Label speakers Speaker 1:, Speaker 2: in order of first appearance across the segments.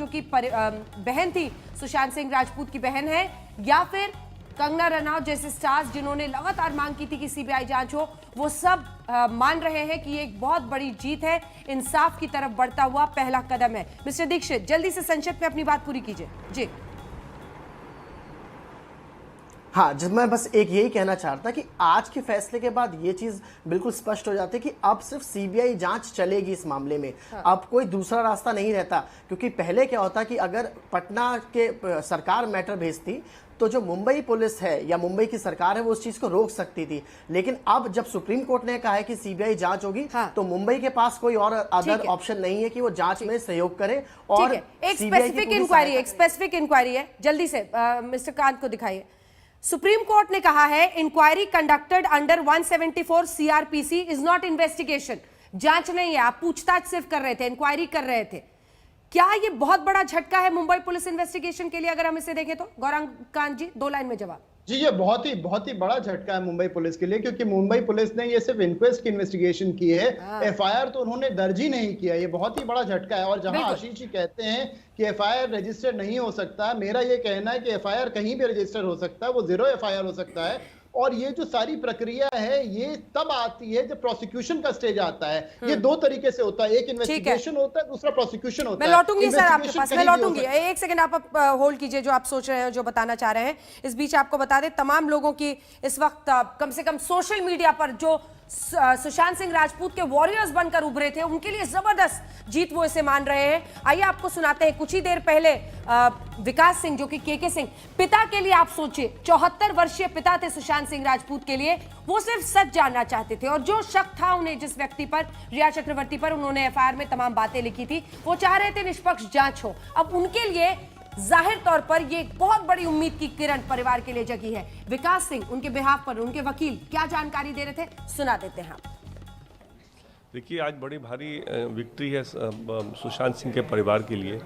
Speaker 1: की बहन थी, सुशांत सिंह राजपूत की बहन है, या फिर कंगना रनौत जैसे स्टार्स जिन्होंने लगातार मांग की थी कि सीबीआई जांच हो, वो सब मान रहे हैं कि ये एक बहुत बड़ी जीत है, इंसाफ की तरफ बढ़ता हुआ पहला कदम है। मिस्टर दीक्षित, जल्दी से संक्षिप्त में अपनी बात पूरी कीजिए। जी
Speaker 2: हाँ, जब मैं बस एक यही कहना चाहता कि आज के फैसले के बाद ये चीज बिल्कुल स्पष्ट हो जाती है कि अब सिर्फ सीबीआई जांच चलेगी इस मामले में।
Speaker 1: हाँ।
Speaker 2: अब कोई दूसरा रास्ता नहीं रहता, क्योंकि पहले क्या होता कि अगर पटना के सरकार मैटर भेजती तो जो मुंबई पुलिस है या मुंबई की सरकार है वो उस चीज को रोक सकती थी, लेकिन अब जब सुप्रीम कोर्ट ने कहा है कि सीबीआई जांच होगी,
Speaker 1: हाँ।
Speaker 2: तो मुंबई के पास कोई और अदर ऑप्शन नहीं है कि वो जांच में सहयोग करे। और
Speaker 1: एक स्पेसिफिक इंक्वायरी है, जल्दी से मिस्टर कांत को दिखाइए। सुप्रीम कोर्ट ने कहा है inquiry conducted under 174 CrPC is not investigation. जांच नहीं है, आप पूछताछ सिर्फ कर रहे थे, इंक्वायरी कर रहे थे। क्या ये बहुत बड़ा झटका है मुंबई पुलिस इन्वेस्टिगेशन के लिए, अगर हम इसे देखें तो? गौरांग कांत जी, 2 लाइन में जवाब।
Speaker 3: जी, ये बहुत ही बड़ा झटका है मुंबई पुलिस के लिए, क्योंकि मुंबई पुलिस ने ये सिर्फ इंक्वेस्ट की इन्वेस्टिगेशन की है, एफआईआर तो उन्होंने दर्ज ही नहीं किया। ये बहुत ही बड़ा झटका है। और जहां आशीष जी कहते हैं कि एफआईआर रजिस्टर नहीं हो सकता, मेरा ये कहना है कि एफआईआर कहीं भी रजिस्टर हो सकता है, वो 0 एफआईआर हो सकता है। और ये जो सारी प्रक्रिया है ये तब आती है जब प्रोसिक्यूशन का स्टेज आता है। ये 2 तरीके से होता है, एक इन्वेस्टिगेशन होता है, दूसरा प्रोसिक्यूशन होता है।
Speaker 1: मैं लौटूंगी सर आपके पास, मैं लौटूंगी। एक सेकंड आप होल्ड कीजिए, जो आप सोच रहे हैं, जो बताना चाह रहे हैं। इस बीच आपको बता दें, तमाम लोगों की इस वक्त कम से कम सोशल मीडिया पर जो सुशांत सिंह राजपूत के वॉरियर्स बनकर उभरे थे, उनके लिए जबरदस्त जीत वो इसे मान रहे हैं। आइए आपको सुनाते हैं। कुछ ही देर पहले विकास सिंह, जो कि केके सिंह, पिता के लिए आप सोचिए, 74 वर्षीय पिता थे सुशांत सिंह राजपूत के लिए, वो सिर्फ सच जानना चाहते थे। और जो शक था उन्हें जिस व्यक्ति पर, रिया चक्रवर्ती पर, उन्होंने एफआईआर में तमाम बातें लिखी थी, वो चाह रहे थे निष्पक्ष जांच हो। अब उनके लिए जाहिर तौर पर ये बहुत बड़ी उम्मीद की किरण परिवार के लिए जगी है। विकास सिंह उनके बिहाफ पर, उनके वकील क्या जानकारी दे रहे थे, सुना देते हैं।
Speaker 4: देखिए, आज बड़ी भारी विक्ट्री है सुशांत सिंह के परिवार के लिए।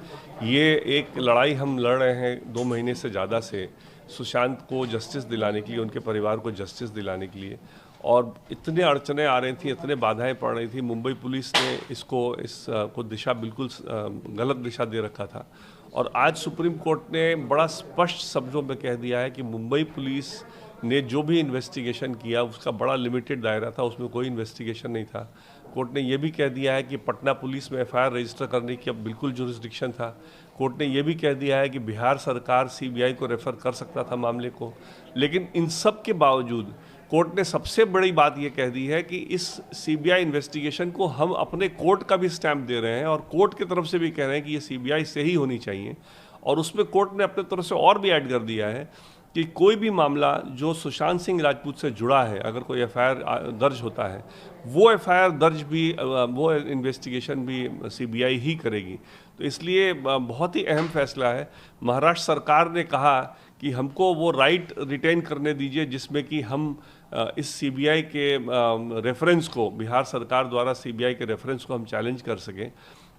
Speaker 4: ये एक लड़ाई हम लड़ रहे हैं 2 महीने से ज़्यादा से, सुशांत को जस्टिस दिलाने के लिए, उनके परिवार को जस्टिस दिलाने के लिए। और इतने अड़चने आ रही थी, इतने बाधाएं पड़ रही थी। मुंबई पुलिस ने इसको दिशा बिल्कुल गलत दिशा दे रखा था। और आज सुप्रीम कोर्ट ने बड़ा स्पष्ट शब्दों में कह दिया है कि मुंबई पुलिस ने जो भी इन्वेस्टिगेशन किया उसका बड़ा लिमिटेड दायरा था, उसमें कोई इन्वेस्टिगेशन नहीं था। कोर्ट ने यह भी कह दिया है कि पटना पुलिस में एफआईआर रजिस्टर करने की अब बिल्कुल जुरिस्डिक्शन था। कोर्ट ने यह भी कह दिया है कि बिहार सरकार सीबीआई को रेफर कर सकता था मामले को। लेकिन इन सब के बावजूद कोर्ट ने सबसे बड़ी बात यह कह दी है कि इस सीबीआई इन्वेस्टिगेशन को हम अपने कोर्ट का भी स्टैंप दे रहे हैं, और कोर्ट की तरफ से भी कह रहे हैं कि ये सीबीआई से ही होनी चाहिए। और उसमें कोर्ट ने अपने तरफ से और भी ऐड कर दिया है कि कोई भी मामला जो सुशांत सिंह राजपूत से जुड़ा है, अगर कोई एफआईआर दर्ज होता है, वो एफआईआर दर्ज भी, वो इन्वेस्टिगेशन भी सीबीआई ही करेगी। तो इसलिए बहुत ही अहम फैसला है। महाराष्ट्र सरकार ने कहा कि हमको वो राइट रिटेन करने दीजिए जिसमें कि हम इस सीबीआई के रेफरेंस को, बिहार सरकार द्वारा सीबीआई के रेफरेंस को हम चैलेंज कर सकें।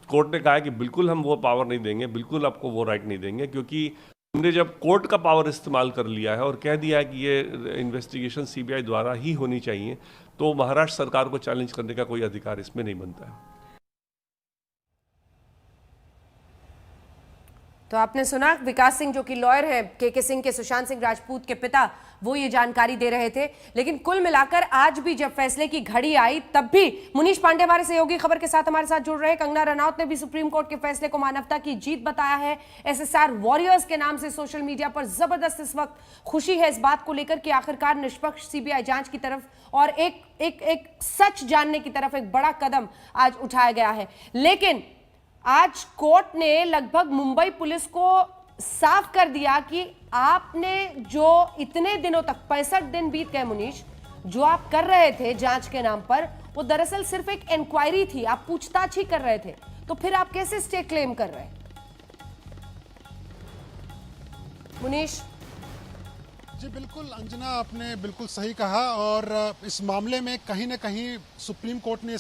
Speaker 4: कोर्ट ने कहा है कि बिल्कुल हम वो पावर नहीं देंगे, बिल्कुल आपको वो राइट नहीं देंगे, क्योंकि हमने जब कोर्ट का पावर इस्तेमाल कर लिया है और कह दिया है कि ये इन्वेस्टिगेशन सीबीआई द्वारा ही होनी चाहिए, तो महाराष्ट्र सरकार को चैलेंज करने का कोई अधिकार इसमें नहीं बनता है।
Speaker 1: तो आपने सुना विकास सिंह, जो कि लॉयर हैं, केके सिंह के, सुशांत सिंह राजपूत के पिता, वो ये जानकारी दे रहे थे। लेकिन कुल मिलाकर आज भी जब फैसले की घड़ी आई, तब भी मुनीश पांडे हमारे सहयोगी खबर के साथ हमारे साथ जुड़ रहे हैं। कंगना रनौत ने भी सुप्रीम कोर्ट के फैसले को मानवता की जीत बताया है। एसएसआर वॉरियर्स के नाम से सोशल मीडिया पर जबरदस्त इस वक्त खुशी है इस बात को लेकर कि आखिरकार निष्पक्ष सीबीआई जांच की तरफ और एक सच जानने की तरफ एक बड़ा कदम आज उठाया गया है। लेकिन आज कोर्ट ने लगभग मुंबई पुलिस को साफ कर दिया कि आपने जो इतने दिनों तक, 65 दिन बीत गए मुनीश, जो आप कर रहे थे जांच के नाम पर, वो दरअसल सिर्फ एक इंक्वायरी थी, आप पूछताछ ही कर रहे थे। तो फिर आप कैसे स्टे क्लेम कर रहे हैं मुनीश?
Speaker 5: जी बिल्कुल अंजना, आपने बिल्कुल सही कहा। और इस मामले में कहीं ना कहीं सुप्रीम कोर्ट ने